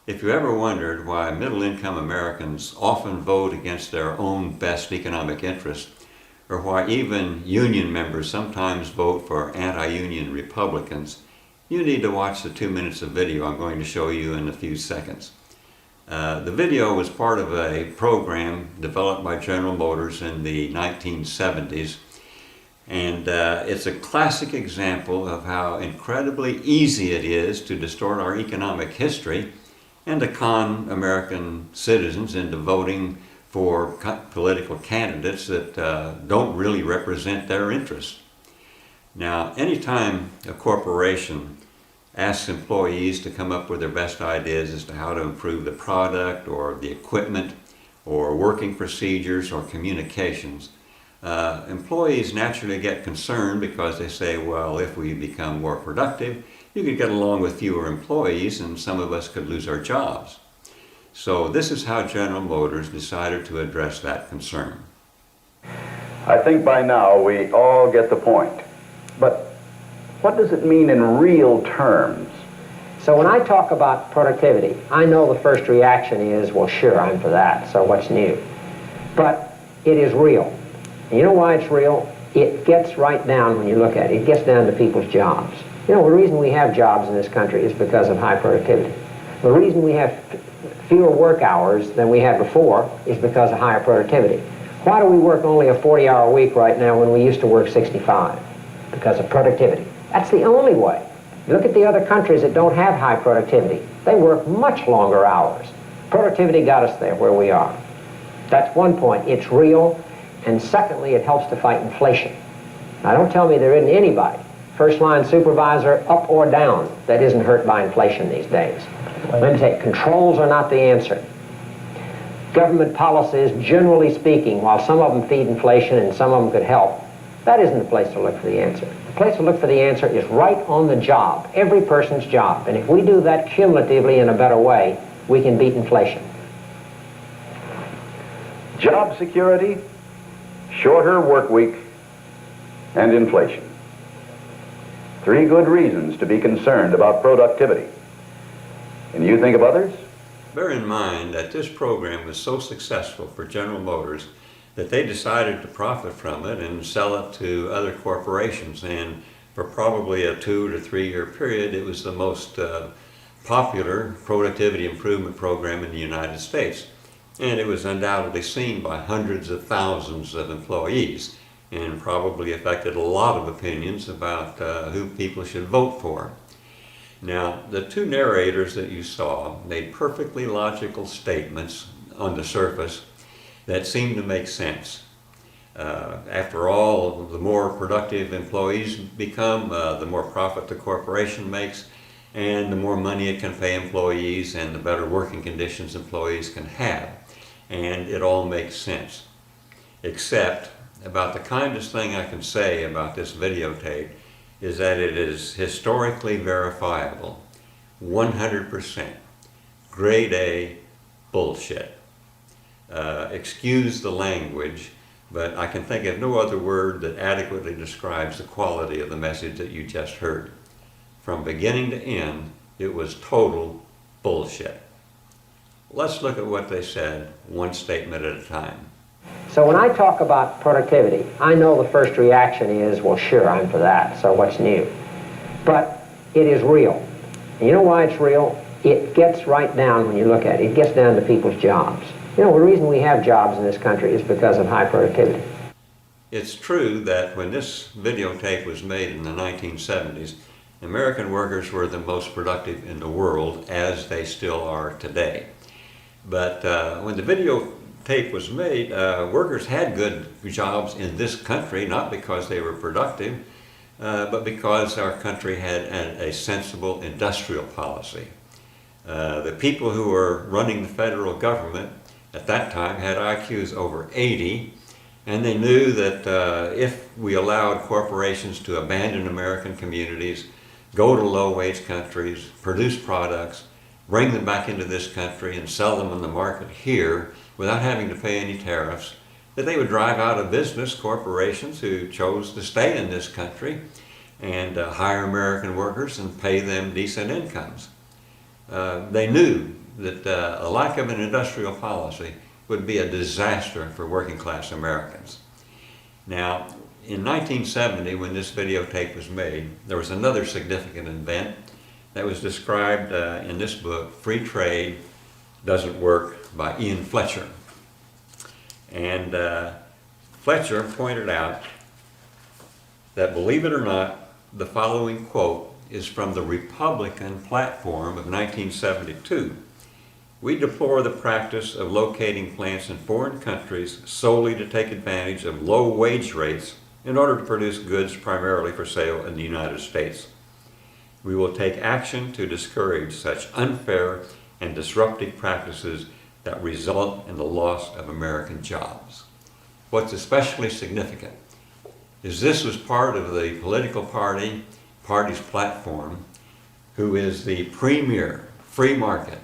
If you ever wondered why middle-income Americans often vote against their own best economic interests, or why even union members sometimes vote for anti-union Republicans, you need to watch the 2 minutes of video I'm going to show you in a few seconds. The video was part of a program developed by General Motors in the 1970s, and it's a classic example of how incredibly easy it is to distort our economic history and to con American citizens into voting for political candidates that don't really represent their interests. Now, anytime a corporation asks employees to come up with their best ideas as to how to improve the product or the equipment or working procedures or communications, employees naturally get concerned because they say, well, if we become more productive, you could get along with fewer employees and some of us could lose our jobs. So this is how General Motors decided to address that concern. I think by now we all get the point. But what does it mean in real terms? So when I talk about productivity, I know the first reaction is, well, sure, I'm for that, so what's new? But it is real. And you know why it's real? It gets right down, when you look at it, it gets down to people's jobs. You know, the reason we have jobs in this country is because of high productivity. The reason we have fewer work hours than we had before is because of higher productivity. Why do we work only a 40-hour week right now when we used to work 65? Because of productivity. That's the only way. Look at the other countries that don't have high productivity. They work much longer hours. Productivity got us there where we are. That's one point. It's real. And secondly, it helps to fight inflation. Now, don't tell me there isn't anybody, first-line supervisor, up or down, that isn't hurt by inflation these days. Let me say, controls are not the answer. Government policies, generally speaking, while some of them feed inflation and some of them could help, that isn't the place to look for the answer. The place to look for the answer is right on the job, every person's job. And if we do that cumulatively in a better way, we can beat inflation. Job security, shorter work week, and inflation. 3 good reasons to be concerned about productivity. Can you think of others? Bear in mind that this program was so successful for General Motors that they decided to profit from it and sell it to other corporations. And for probably a 2 to 3 year period, it was the most popular productivity improvement program in the United States. And it was undoubtedly seen by hundreds of thousands of employees and probably affected a lot of opinions about who people should vote for. Now, the 2 narrators that you saw made perfectly logical statements on the surface that seemed to make sense. After all, the more productive employees become, the more profit the corporation makes, and the more money it can pay employees and the better working conditions employees can have. And it all makes sense. Except, about the kindest thing I can say about this videotape is that it is historically verifiable. 100%. Grade A bullshit. Excuse the language, but I can think of no other word that adequately describes the quality of the message that you just heard. From beginning to end, it was total bullshit. Let's look at what they said, one statement at a time. So when I talk about productivity, I know the first reaction is, well, sure, I'm for that, so what's new? But it is real. And you know why it's real? It gets right down, when you look at it, it gets down to people's jobs. You know, the reason we have jobs in this country is because of high productivity. It's true that when this videotape was made in the 1970s, American workers were the most productive in the world, as they still are today. But when the videotape was made, workers had good jobs in this country, not because they were productive, but because our country had a sensible industrial policy. The people who were running the federal government at that time had IQs over 80, and they knew that if we allowed corporations to abandon American communities, go to low-wage countries, produce products, bring them back into this country and sell them in the market here without having to pay any tariffs, that they would drive out of business corporations who chose to stay in this country and hire American workers and pay them decent incomes. They knew that a lack of an industrial policy would be a disaster for working class Americans. Now, in 1970, when this videotape was made, there was another significant event that was described in this book, Free Trade Doesn't Work, by Ian Fletcher. And Fletcher pointed out that, believe it or not, the following quote is from the Republican platform of 1972. We deplore the practice of locating plants in foreign countries solely to take advantage of low wage rates in order to produce goods primarily for sale in the United States. We will take action to discourage such unfair and disruptive practices that result in the loss of American jobs. What's especially significant is this was part of the political party's platform, who is the premier free market,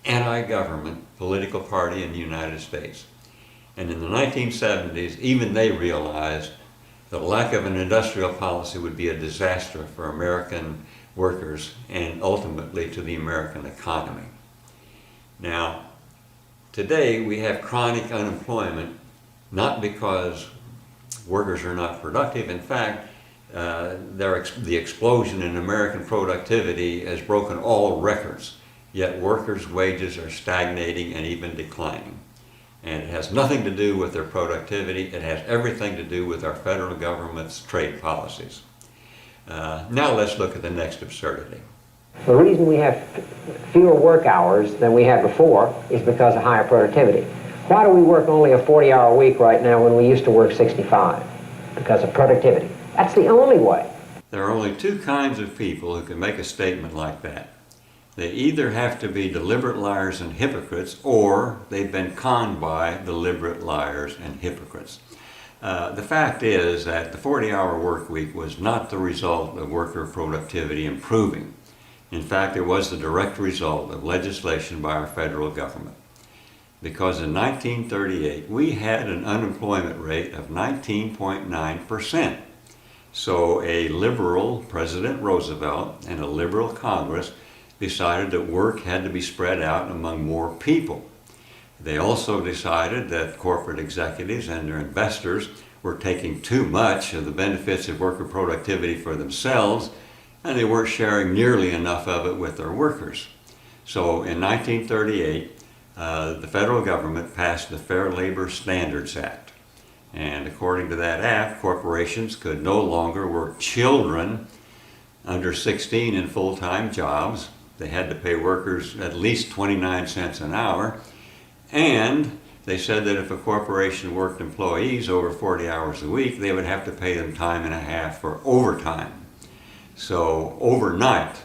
anti-government political party in the United States. And in the 1970s, even they realized the lack of an industrial policy would be a disaster for American workers and ultimately to the American economy. Now, today we have chronic unemployment, not because workers are not productive. In fact, the explosion in American productivity has broken all records, yet workers' wages are stagnating and even declining. And it has nothing to do with their productivity, it has everything to do with our federal government's trade policies. Now let's look at the next absurdity. The reason we have fewer work hours than we had before is because of higher productivity. Why do we work only a 40-hour week right now when we used to work 65? Because of productivity. That's the only way. There are only two kinds of people who can make a statement like that. They either have to be deliberate liars and hypocrites, or they've been conned by deliberate liars and hypocrites. The fact is that the 40-hour work week was not the result of worker productivity improving. In fact, it was the direct result of legislation by our federal government. Because in 1938, we had an unemployment rate of 19.9%. So a liberal President Roosevelt and a liberal Congress decided that work had to be spread out among more people. They also decided that corporate executives and their investors were taking too much of the benefits of worker productivity for themselves, and they weren't sharing nearly enough of it with their workers. So in 1938, the federal government passed the Fair Labor Standards Act. And according to that act, corporations could no longer work children under 16 in full-time jobs. They had to pay workers at least 29 cents an hour. And they said that if a corporation worked employees over 40 hours a week, they would have to pay them time and a half for overtime. So overnight,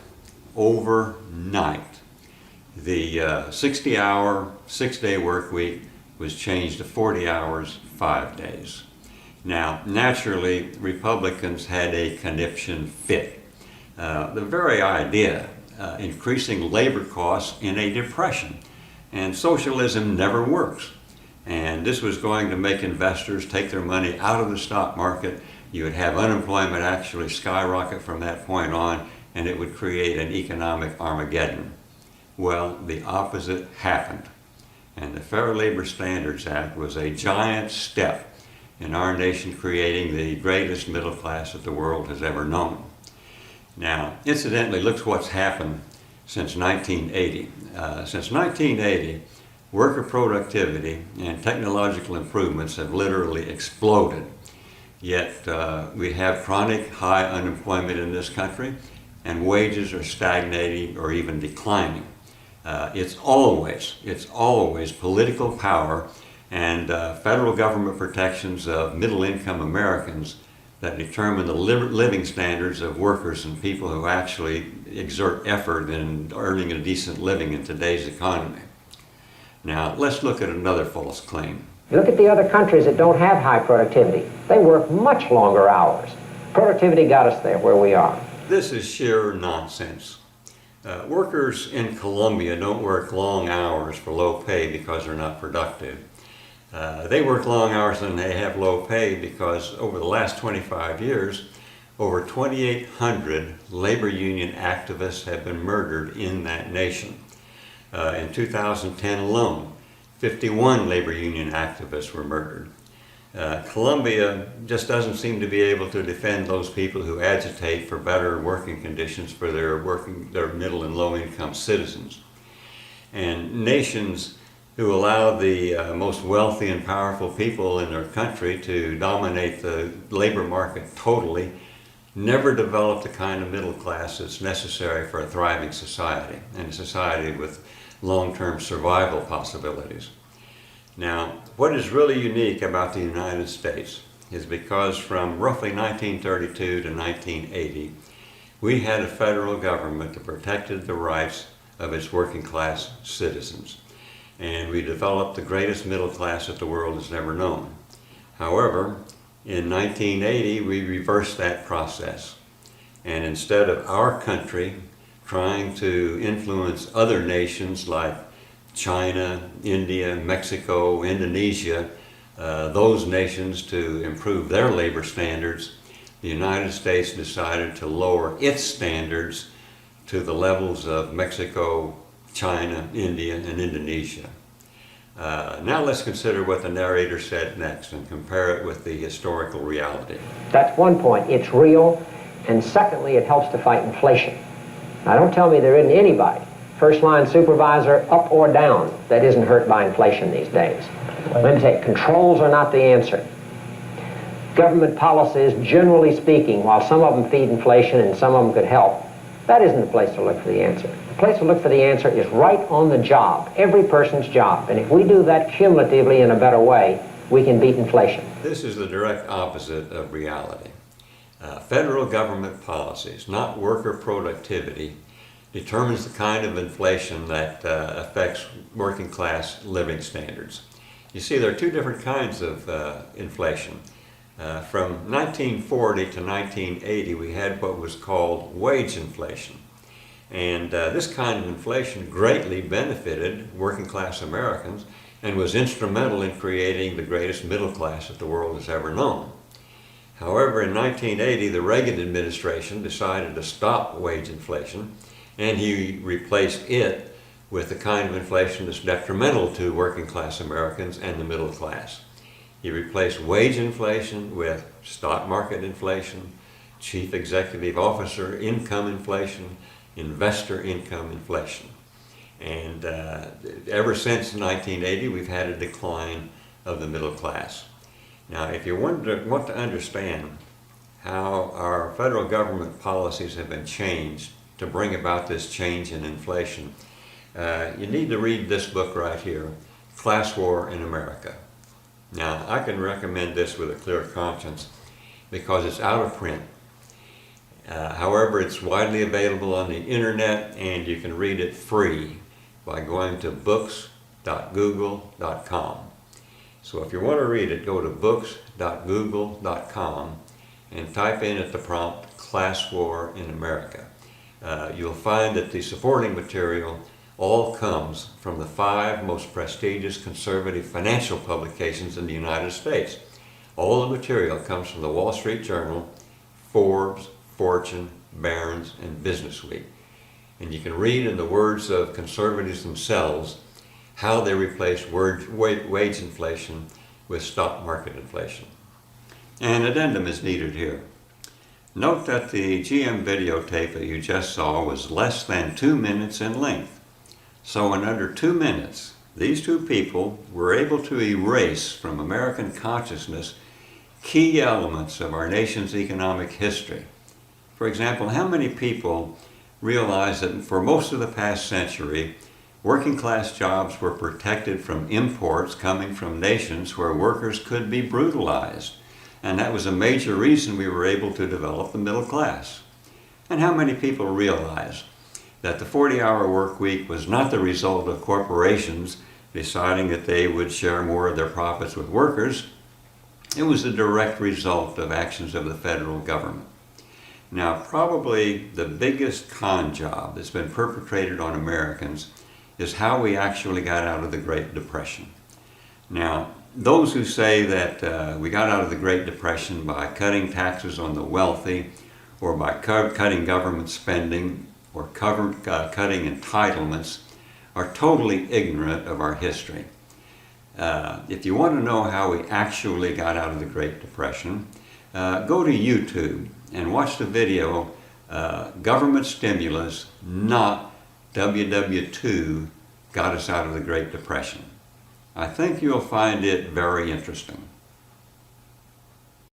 the 60-hour, 6-day work week was changed to 40 hours, 5 days. Now, naturally, Republicans had a conniption fit. The very idea, increasing labor costs in a depression, and socialism never works. And this was going to make investors take their money out of the stock market. You would have unemployment actually skyrocket from that point on, and it would create an economic Armageddon. Well, the opposite happened. And the Fair Labor Standards Act was a giant step in our nation creating the greatest middle class that the world has ever known. Now, incidentally, look what's happened since 1980. Since 1980, worker productivity and technological improvements have literally exploded. Yet we have chronic high unemployment in this country, and wages are stagnating or even declining. It's always political power and federal government protections of middle-income Americans that determine the living standards of workers and people who actually exert effort in earning a decent living in today's economy. Now, let's look at another false claim. Look at the other countries that don't have high productivity. They work much longer hours. Productivity got us there where we are. This is sheer nonsense. Workers in Colombia don't work long hours for low pay because they're not productive. They work long hours and they have low pay because over the last 25 years, over 2,800 labor union activists have been murdered in that nation. In 2010 alone, 51 labor union activists were murdered. Colombia just doesn't seem to be able to defend those people who agitate for better working conditions for their middle and low income citizens. And nations who allow the most wealthy and powerful people in their country to dominate the labor market totally never develop the kind of middle class that's necessary for a thriving society, and a society with long-term survival possibilities. Now, what is really unique about the United States is because from roughly 1932 to 1980, we had a federal government that protected the rights of its working class citizens. And we developed the greatest middle class that the world has ever known. However, in 1980, we reversed that process. And instead of our country trying to influence other nations like China, India, Mexico, Indonesia, those nations to improve their labor standards, the United States decided to lower its standards to the levels of Mexico, China, India, and Indonesia. Now let's consider what the narrator said next and compare it with the historical reality. That's one point. It's real. And secondly, it helps to fight inflation. Now, don't tell me there isn't anybody, first-line supervisor, up or down, that isn't hurt by inflation these days. Let me say, controls are not the answer. Government policies, generally speaking, while some of them feed inflation and some of them could help, that isn't the place to look for the answer. The place to look for the answer is right on the job, every person's job. And if we do that cumulatively in a better way, we can beat inflation. This is the direct opposite of reality. Federal government policies, not worker productivity, determines the kind of inflation that affects working class living standards. You see, there are two different kinds of inflation. From 1940 to 1980, we had what was called wage inflation. And this kind of inflation greatly benefited working class Americans and was instrumental in creating the greatest middle class that the world has ever known. However, in 1980, the Reagan administration decided to stop wage inflation, and he replaced it with the kind of inflation that's detrimental to working class Americans and the middle class. He replaced wage inflation with stock market inflation, chief executive officer income inflation, investor income inflation. And ever since 1980, we've had a decline of the middle class. Now, if you want to understand how our federal government policies have been changed to bring about this change in inflation, you need to read this book right here, Class War in America. Now, I can recommend this with a clear conscience because it's out of print. However, it's widely available on the internet, and you can read it free by going to books.google.com. So if you want to read it, go to books.google.com and type in at the prompt, Class War in America. You'll find that the supporting material all comes from the 5 most prestigious conservative financial publications in the United States. All the material comes from the Wall Street Journal, Forbes, Fortune, Barron's, and Business Week. And you can read in the words of conservatives themselves how they replaced wage inflation with stock market inflation. An addendum is needed here. Note that the GM videotape that you just saw was less than 2 minutes in length. So in under 2 minutes, these two people were able to erase from American consciousness key elements of our nation's economic history. For example, how many people realize that for most of the past century, working class jobs were protected from imports coming from nations where workers could be brutalized? And that was a major reason we were able to develop the middle class. And how many people realize that the 40-hour work week was not the result of corporations deciding that they would share more of their profits with workers? It was a direct result of actions of the federal government. Now, probably the biggest con job that's been perpetrated on Americans is how we actually got out of the Great Depression. Now, those who say that we got out of the Great Depression by cutting taxes on the wealthy, or by cutting government spending, or cutting entitlements, are totally ignorant of our history. If you want to know how we actually got out of the Great Depression, go to YouTube and watch the video, Government Stimulus, not WW2 got us out of the Great Depression. I think you'll find it very interesting.